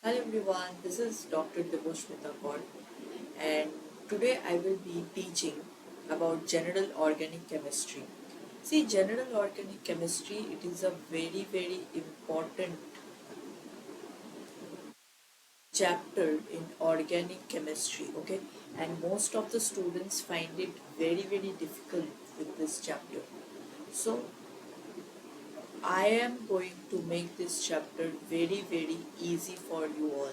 Hello everyone, this is Dr. Deboshmita Kaur and today I will be teaching about general organic chemistry. See, general organic chemistry, it is a very important chapter in organic chemistry, okay? And most of the students find it very difficult with this chapter. So I am going to make this chapter very easy for you all.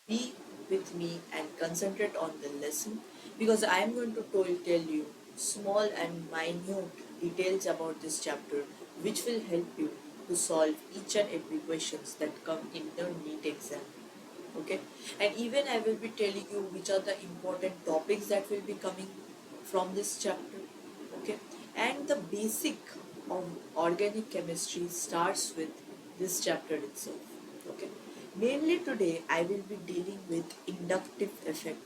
Be with me and concentrate on the lesson because I am going to tell you small and minute details about this chapter which will help you to solve each and every questions that come in the NEET exam. Okay, and even I will be telling you which are the important topics that will be coming from this chapter. Okay, and the basic of organic chemistry starts with this chapter itself. Okay, mainly today I will be dealing with inductive effect.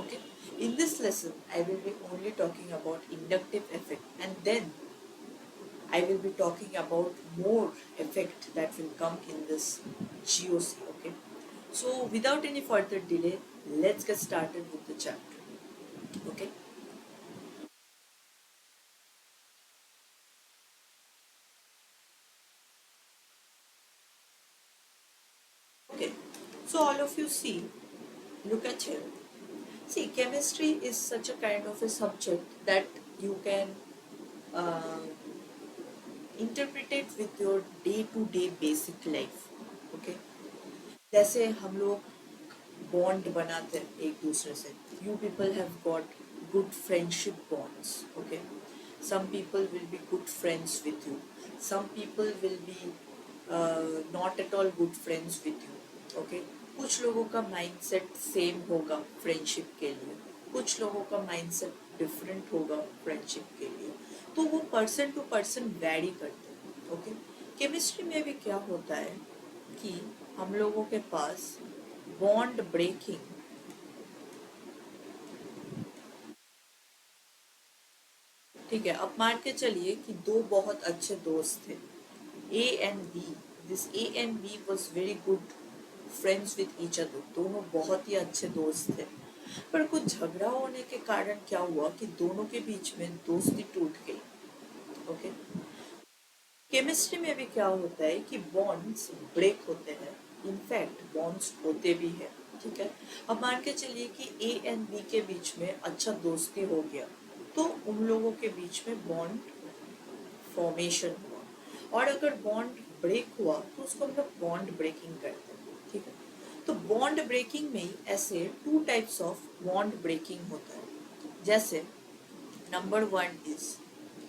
Okay, in this lesson I will be only talking about inductive effect, and then I will be talking about more effect that will come in this GOC. Okay, so without any further delay, let's get started with the chapter. Okay, okay. So all of you see, look at here. See, chemistry is such a kind of a subject that you can uh, interpret it with your day to day basic life. Okay, जैसे हम लोग bond बनाते हैं एक दूसरे से. You people have got good friendship bonds. Okay, some people will be good friends with you, some people will be not at all good friends with you. Okay, कुछ लोगों का माइंडसेट सेम होगा friendship के लिए, कुछ लोगों का mindset different होगा फ्रेंडशिप के लिए. तो वो पर्सन टू पर्सन वैरी करते हैं. ओके, केमिस्ट्री में भी क्या होता है कि हम लोगों के पास बॉन्ड ब्रेकिंग. ठीक है, अब मान के चलिए कि दो बहुत अच्छे दोस्त थे, A and B. This A and B was very good friends with each other. दोनों बहुत ही अच्छे दोस्त थे, पर कुछ झगड़ा होने के कारण क्या हुआ कि दोनों के बीच में दोस्ती टूट गई. ओके, केमिस्ट्री में भी क्या होता है कि बॉन्ड्स ब्रेक होते हैं, इनफैक्ट बॉन्ड्स होते भी हैं. ठीक है, अब मान के चलिए कि ए एंड बी के बीच में अच्छा दोस्ती हो गया, तो उन लोगों के बीच में बॉन्ड फॉर्मेशन हुआ. और अगर बॉन्ड ब्रेक हुआ तो उसको हम लोग बॉन्ड ब्रेकिंग करते हैं. ठीक है, तो बॉन्ड ब्रेकिंग में ही ऐसे two types of bond breaking होता है. जैसे number one is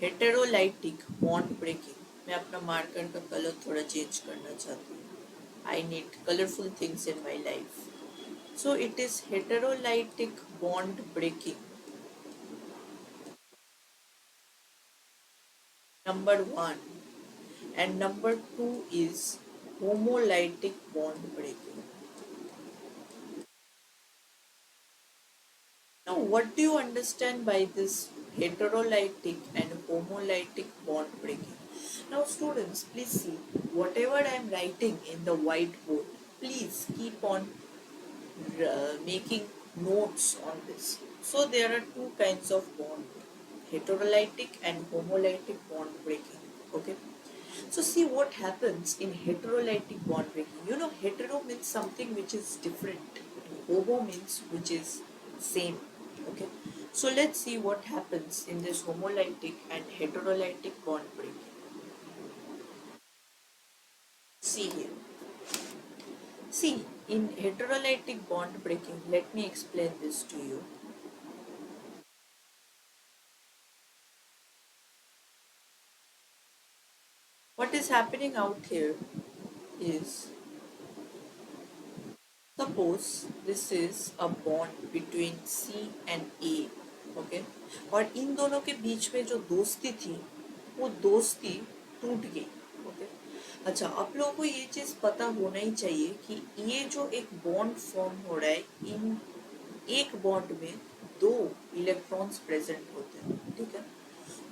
heterolytic bond breaking. मैं अपना मार्कर का कलर थोड़ा चेंज करना चाहती हूँ. I need colourful things in my life. So it is heterolytic bond breaking. Number one. And number two is homolytic bond breaking. Now, what do you understand by this heterolytic and homolytic bond breaking? Now, students, please see whatever I am writing in the whiteboard. Please keep on making notes on this. So, there are two kinds of bond, heterolytic and homolytic bond breaking. Okay. So see what happens in heterolytic bond breaking. You know, hetero means something which is different. Homo means which is same. Okay. So let's see what happens in this homolytic and heterolytic bond breaking. See here. See, in heterolytic bond breaking, let me explain this to you. What is happening out here is, suppose this is a bond between C and A. Okay, और इन दोनों के बीच में जो दोस्ती थी वो दोस्ती टूट गई. ओके, अच्छा, आप लोगों को ये चीज़ पता होना ही चाहिए कि ये जो एक बॉन्ड फॉर्म हो रहा है, इन एक बॉन्ड में दो इलेक्ट्रॉन्स प्रेजेंट होते हैं. ठीक है,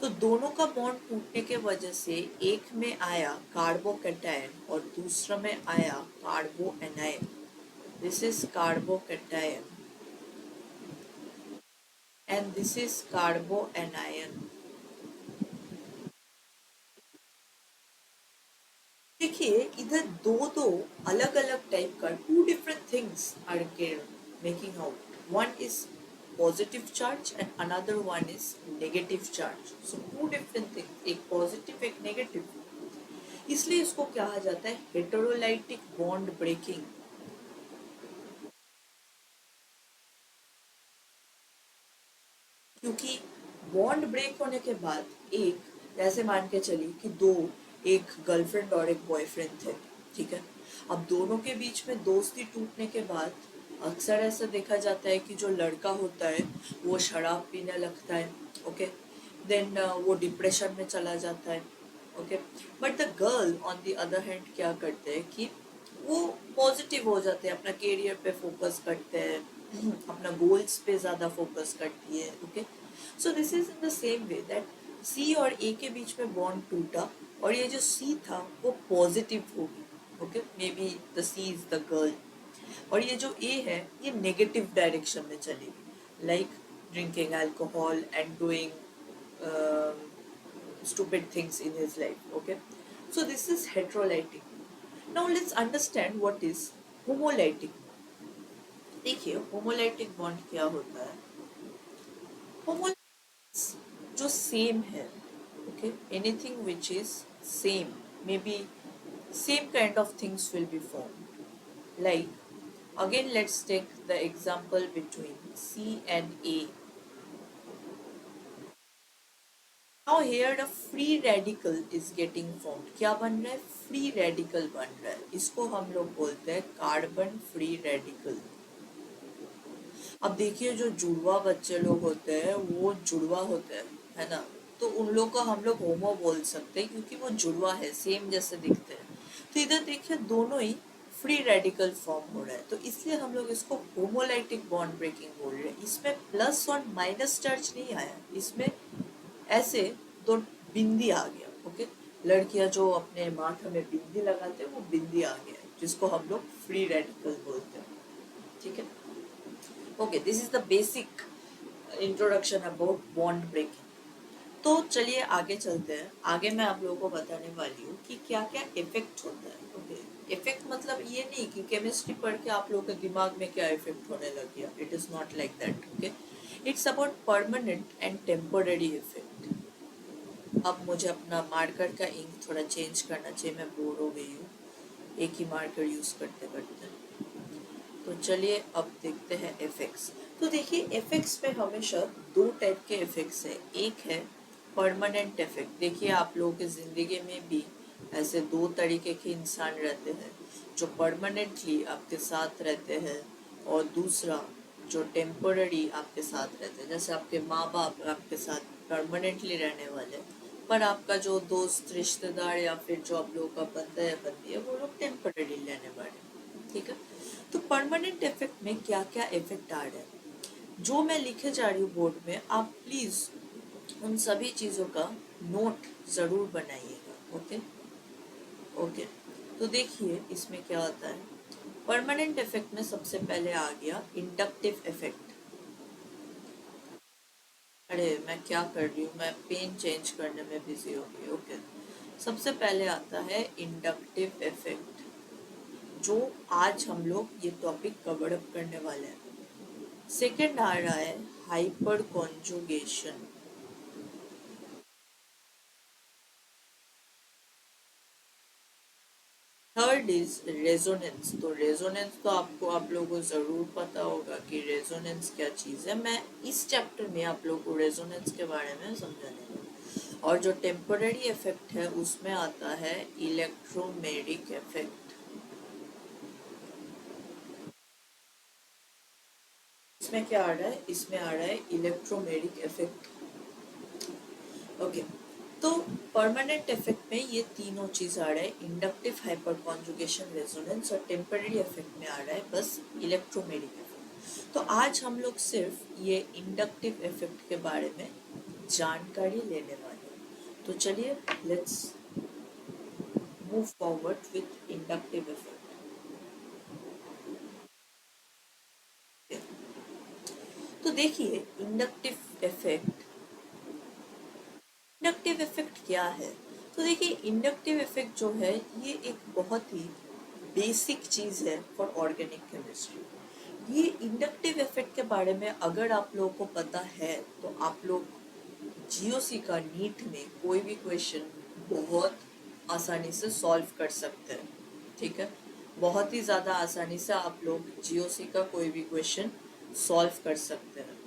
तो दोनों का बॉन्ड टूटने के वजह से एक में आया कार्बोकैटायन और दूसरा में आया carbanion. This is carbocation and this is carbanion. देखिए इधर दो दो अलग अलग टाइप का two different things are making out. One is positive charge and another one is negative charge. So two different things, एक पॉजिटिव एक नेगेटिव। इसलिए इसको कहा जाता है हेटेरोलाइटिक बॉन्ड ब्रेकिंग। क्योंकि बॉन्ड ब्रेक होने के बाद एक, जैसे मान के चलिए कि दो, एक गर्लफ्रेंड और एक बॉयफ्रेंड थे, ठीक है। अब दोनों के बीच में दोस्ती टूटने के बाद अक्सर ऐसा देखा जाता है कि जो लड़का होता है वो शराब पीने लगता है, ओके। देन वो डिप्रेशन में चला जाता है, okay. But the girl on the other hand क्या करते हैं कि वो पॉजिटिव हो जाते हैं, अपना करियर पे फोकस करते हैं, अपना गोल्स पे ज़्यादा फोकस करती है, okay. So this is in the same way that C और ए के बीच में बॉन्ड टूटा और ये जो सी था वो पॉजिटिव होगी, okay. May be the she is the girl और ये जो ए है ये नेगेटिव डायरेक्शन में चलेगी, like drinking alcohol and doing stupid things in his life, okay. So this is heterolytic. Now let's understand what is homolytic. देखिए homolytic bond क्या होता है। होमोलाइटिक जो सेम है, okay, anything which is same, may be same kind of things will be formed. Like again let's take the example between C and A. Now here the free radical is getting formed. क्या बन रहा है? Free radical बन रहा है। इसको हम लोग बोलते हैं कार्बन फ्री रेडिकल। अब देखिए जो जुड़वा बच्चे लोग होते हैं वो जुड़वा होते हैं, है ना। तो उन लोग को हम लोग होमो बोल सकते हैं क्योंकि वो जुड़वा है, सेम जैसे दिखते हैं। तो इधर देखिए दोनों ही फ्री रेडिकल फॉर्म हो रहा है, तो इसलिए हम लोग इसको होमोलाइटिक बॉन्ड ब्रेकिंग बोल रहे हैं। इसमें प्लस और माइनस चार्ज नहीं आया, इसमें ऐसे दो बिंदी आ गया, ओके। लड़कियां जो अपने माथे में बिंदी लगाते हैं वो बिंदी आ गया, जिसको हम लोग फ्री रेडिकल बोलते हैं, ठीक है। Okay, this is the basic introduction about bond breaking. तो चलिए आगे चलते हैं। आगे मैं आप लोगों को बताने वाली हूँ कि क्या क्या इफेक्ट होता है, ओके। इफेक्ट मतलब ये नहीं कि केमिस्ट्री पढ़ के आप लोगों के दिमाग में क्या इफेक्ट होने लग गया, it is not like that, okay. It's about permanent and temporary effect. अब मुझे अपना मार्कर का इंक थोड़ा चेंज करना चाहिए, मैं बोर हो गई हूँ एक ही मार्कर यूज करते करते। तो चलिए अब देखते हैं इफेक्ट्स। तो देखिए इफेक्ट्स में हमेशा दो टाइप के इफेक्ट्स है। एक है परमानेंट इफेक्ट। देखिए आप लोगों की जिंदगी में भी ऐसे दो तरीके के इंसान रहते हैं जो परमानेंटली आपके साथ रहते हैं और दूसरा जो टेम्पोररी आपके साथ रहते हैं। जैसे आपके माँ बाप आपके साथ परमानेंटली रहने वाले, पर आपका जो दोस्त रिश्तेदार या फिर जो आप लोगों का बंदा या बंदी है वो लोग टेम्पररी रहने वाले, ठीक है। तो परमानेंट इफेक्ट में क्या क्या इफेक्ट आ रहा है जो मैं लिखे जा रही हूँ बोर्ड में, आप प्लीज उन सभी चीजों का नोट जरूर बनाइएगा, ओके। ओके, तो देखिए इसमें क्या होता है। परमानेंट इफेक्ट में सबसे पहले आ गया इंडक्टिव इफेक्ट। अरे मैं क्या कर रही हूँ, मैं पेन चेंज करने में बिजी हो गई, ओके। सबसे पहले आता है इंडक्टिव इफेक्ट, जो आज हम लोग ये टॉपिक कवर अप करने वाले हैं। सेकंड आ रहा है hyper conjugation. Third is resonance. तो रेजोनेंस तो आपको आप लोगों को ज़रूर पता होगा कि रेजोनेंस क्या चीज़ है। मैं इस चैप्टर में आप लोगों को रेजोनेंस के बारे में समझाने वाला। और जो टेम्पररी इफेक्ट है उसमें आता है इलेक्ट्रोमेरिक इफेक्ट। इसमें क्या आ रहा है, इसमें आ रहा है इलेक्ट्रोमेरिक इफेक्ट, ओके। तो परमानेंट इफेक्ट में ये तीनों चीज आ रहा है, इंडक्टिव, हाइपर कॉन्जुगेशन, रेजोनेंस, और टेम्पररी इफेक्ट में आ रहा है बस इलेक्ट्रोमेरिक इफेक्ट। तो आज हम लोग सिर्फ ये इंडक्टिव इफेक्ट के बारे में जानकारी लेने वाले। तो चलिए let's move forward with inductive effect. तो देखिए इंडक्टिव इफेक्ट क्या है। तो देखिए इंडक्टिव इफेक्ट जो है ये एक बहुत ही बेसिक चीज है फॉर ऑर्गेनिक केमिस्ट्री। ये इंडक्टिव इफेक्ट के बारे में अगर आप लोगों को पता है तो आप लोग जीओसी का नीट में कोई भी क्वेश्चन बहुत आसानी से सॉल्व कर सकते हैं। ठीक है, बहुत ही ज़्यादा आसानी से आप लोग जीओसी का कोई भी क्वेश्चन सॉल्व कर सकते हैं।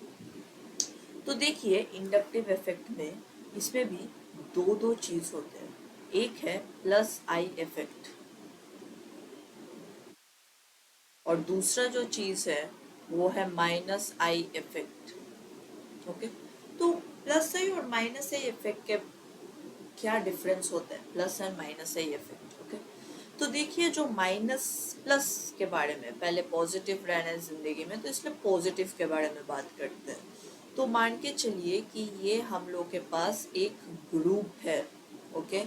तो देखिए इंडक्टिव इफेक्ट में इसमें भी दो दो चीज होते हैं। एक है प्लस आई इफेक्ट और दूसरा जो चीज है वो है माइनस आई इफेक्ट। ओके, तो प्लस आई और माइनस आई इफेक्ट के क्या डिफरेंस होता है, plus and minus I effect. Okay, तो देखिए जो माइनस प्लस के बारे में, पहले पॉजिटिव रहना है जिंदगी में तो इसलिए पॉजिटिव के बारे में बात करते हैं। तो मान के चलिए कि ये हम लोग के पास एक ग्रुप है। ओके,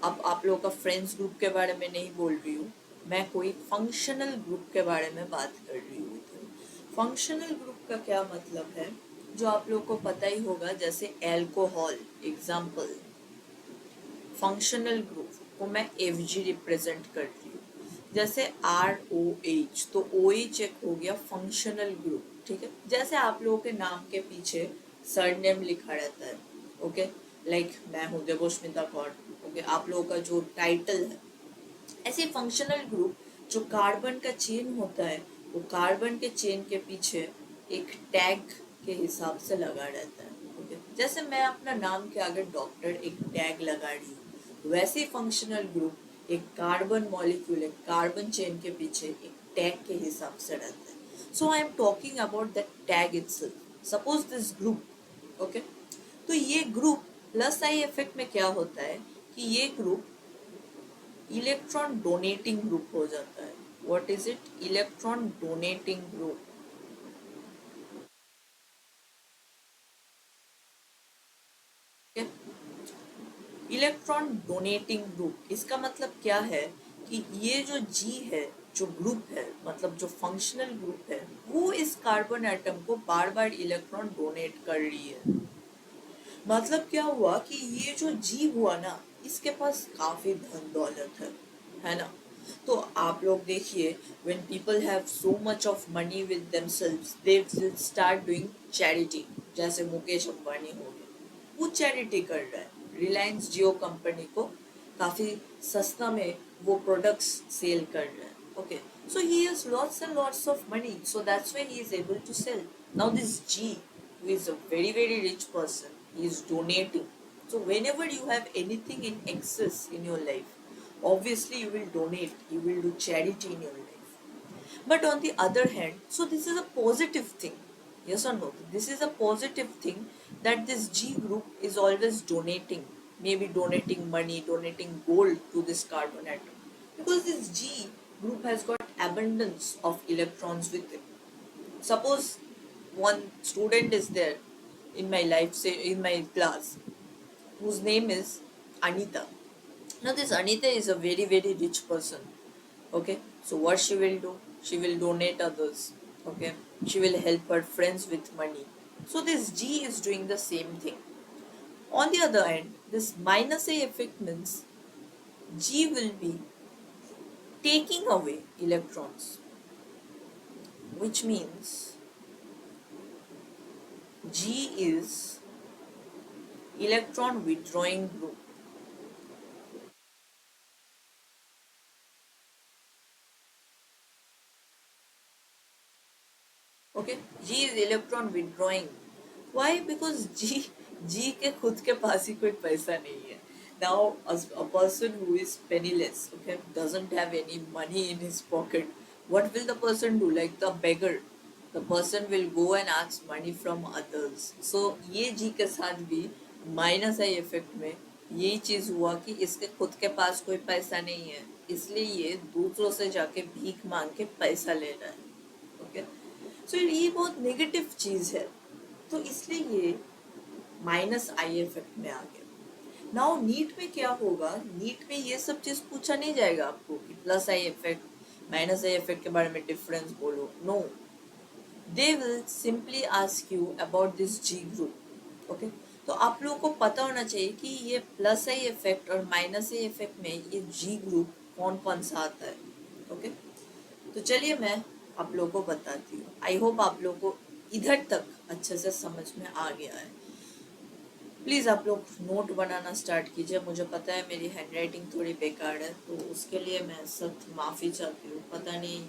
अब आप लोग का फ्रेंड्स ग्रुप के बारे में नहीं बोल रही हूँ, मैं कोई फंक्शनल ग्रुप के बारे में बात कर रही हूँ। फंक्शनल ग्रुप का क्या मतलब है, जो आप लोग को पता ही होगा, जैसे एल्कोहल एग्जाम्पल। फंक्शनल ग्रुप को मैं एफ जी रिप्रेजेंट कर रही हूँ, जैसे आर ओ एच, तो ओ एच एक हो गया फंक्शनल ग्रुप। ठीक है, जैसे आप लोगों के नाम के पीछे सरनेम लिखा रहता है। ओके, लाइक मैं हूँ देवोस्मिता कौर। ओके, आप लोगों का जो टाइटल है, ऐसे फंक्शनल ग्रुप जो कार्बन का चेन होता है वो कार्बन के चेन के पीछे एक टैग के हिसाब से लगा रहता है। ओके, जैसे मैं अपना नाम के आगे डॉक्टर एक टैग लगा रही हूँ, वैसे ही फंक्शनल ग्रुप एक कार्बन मॉलिक्यूल एक कार्बन चेन के पीछे एक टैग के हिसाब से रहता है। So I am talking about that tag itself, suppose this group. Okay, तो ये ग्रुप प्लस आई इफेक्ट में क्या होता है कि ये ग्रुप इलेक्ट्रॉन डोनेटिंग ग्रुप हो जाता है। What is it, electron donating group. Electron donating group, इसका मतलब क्या है कि ये जो जी है, जो ग्रुप है, मतलब जो फंक्शनल ग्रुप है, वो इस कार्बन एटम को बार बार इलेक्ट्रॉन डोनेट कर रही है। मतलब क्या हुआ कि ये जो जी हुआ ना, इसके पास काफी धन दौलत है ना। तो आप लोग देखिए, when people have so much of money with themselves they will start doing charity. जैसे मुकेश अंबानी हो गए, वो चैरिटी कर रहा है, रिलायंस जियो कंपनी को काफी सस्ता में वो प्रोडक्ट्स सेल कर रहा है। Okay, so he has lots and lots of money, so that's why he is able to sell. Now this G, who is a very very rich person, he is donating. So whenever you have anything in excess in your life, obviously you will donate, you will do charity in your life. But on the other hand, so this is a positive thing, yes or no, this is a positive thing, that this G group is always donating, maybe donating money, donating gold to this carbon atom, because this G group has got abundance of electrons with it. Suppose one student is there in my life, say in my class, whose name is Anita. Now this Anita is a very very rich person. Okay, so what she will do, she will donate others. Okay, she will help her friends with money. So this G is doing the same thing. On the other hand, this minus A effect means G will be taking away electrons, which means G is electron withdrawing group. Okay, G is electron withdrawing. Why? Because G के खुद के पास ही कोई पैसा नहीं है. Now a person who is penniless, okay, doesn't have any money in his pocket, what will the person do? Like the beggar, the person will go and ask money from others. So ये G के साथ भी minus I effect में यही चीज हुआ कि इसके खुद के पास कोई पैसा नहीं है, इसलिए ये दूसरों से जाके भीख मांग के पैसा ले रहा है। ओके, सो ये बहुत नेगेटिव चीज है। तो इसलिए ये माइनस आई इफेक्ट में आ गया। नाउ नीट में क्या होगा, नीट में ये सब चीज पूछा नहीं जाएगा आपको कि plus I effect minus I effect के बारे में डिफरेंस बोलो, no, they will simply ask you about this G group. Okay, तो आप लोगों को पता होना चाहिए कि ये प्लस आई इफेक्ट और माइनस आई इफेक्ट में ये जी ग्रुप कौन कौन सा आता है। ओके, तो चलिए मैं आप लोगों को बताती हूँ। आई होप आप लोगों को इधर तक अच्छे से समझ में आ गया है। प्लीज़ आप लोग नोट बनाना स्टार्ट कीजिए। मुझे पता है मेरी हैंड राइटिंग थोड़ी बेकार है, तो उसके लिए मैं सख्त माफ़ी चाहती हूँ। पता नहीं